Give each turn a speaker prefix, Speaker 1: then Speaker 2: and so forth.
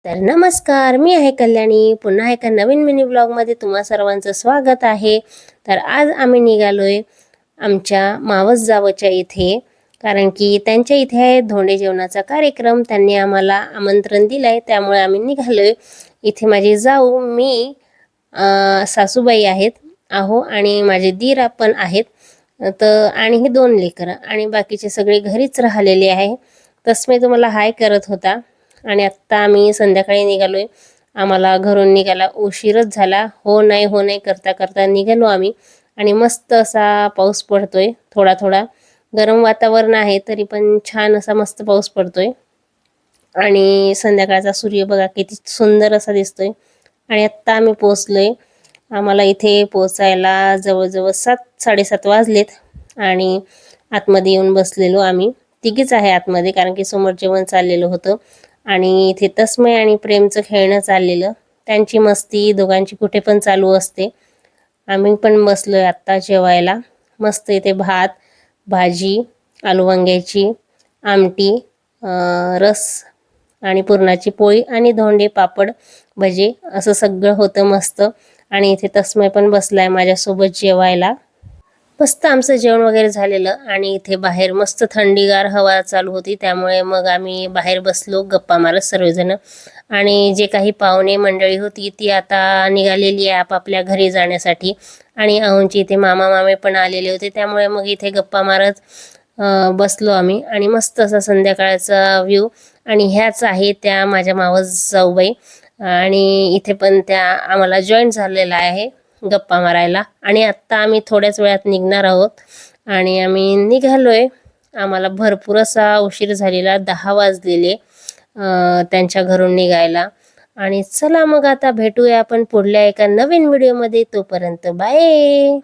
Speaker 1: तर नमस्कार, मी आहे कल्याणी. पुन्हा एका नवीन मिनी ब्लॉगमध्ये तुम्हा सर्वांचं स्वागत आहे. तर आज आम्ही निघालोय आमच्या मावस जावच्या इथे, कारण की त्यांच्या इथे आहे धोंडे जेवणाचा कार्यक्रम. त्यांनी आम्हाला आमंत्रण दिलंय, त्यामुळे आम्ही निघालोय. इथे माझी जाऊ, मी, सासूबाई आहेत आणि माझे दीर पण आहेत. तर आणि हे 2 लेकरं आणि बाकीचे सगळे घरीच राहिलेले आहे. तसं मी तुम्हाला हाय करत होता. आणि आत्ता आम्ही संध्याकाळी निघालोय. आम्हाला घरून निघायला उशीरच झाला. हो नाही करता करता निघालो आम्ही. आणि मस्त असा पाऊस पडतोय, थोडा थोडा. गरम वातावरण आहे, तरी पण छान असा मस्त पाऊस पडतोय. आणि संध्याकाळचा सूर्य बघा किती सुंदर असा दिसतोय. आणि आत्ता आम्ही पोहोचलोय. आम्हाला इथे पोहोचायला जवळजवळ 7-7:30 वाजलेत. आणि आतमध्ये येऊन बसलेलो आम्ही. तिघीच आहे आतमध्ये, कारण की समोर जेवण चाललेलं होतं. आणि इथे तस्मय आणि प्रेमचं खेळणं चाललेलं. त्यांची मस्ती दोघांची कुठे पण चालू असते. आम्ही पण बसलोय आत्ता जेवायला. मस्त इथे भात, भाजी, आलू वांग्याची आमटी, रस आणि पुरणाची पोळी आणि धोंडे, पापड, भजे असं सगळं होतं मस्त. आणि इथे तस्मय पण बसलाय माझ्यासोबत जेवायला. मस्त आमचं जेवण वगैरे झालेलं. आणि इथे बाहेर मस्त थंडीगार हवा चालू होती, त्यामुळे मग आम्ही बाहेर बसलो गप्पा मारत सर्वजण. आणि जे काही पाहुणे मंडळी होती ती आता निघालेली आहे आपापल्या घरी जाण्यासाठी. आणि अहोंची इथे मामा मामे पण आलेले होते, त्यामुळे मग इथे गप्पा मारत बसलो आम्ही. आणि मस्त असा संध्याकाळचा व्ह्यू. आणि ह्याच आहे त्या माझ्या मावस जाऊबाई. आणि इथे पण त्या आम्हाला जॉईन झालेला आहे गप्पा मारायला. आणि आत्ता आम्ही थोड्याच वेळात निघणार आहोत. आणि आम्ही निघालोय. आम्हाला भरपूर असा उशीर झालेला, 10 वाजलेले त्यांच्या घरून निघायला. आणि चला मग आता भेटूया आपण पुढल्या एका नवीन व्हिडिओमध्ये. तोपर्यंत बाय.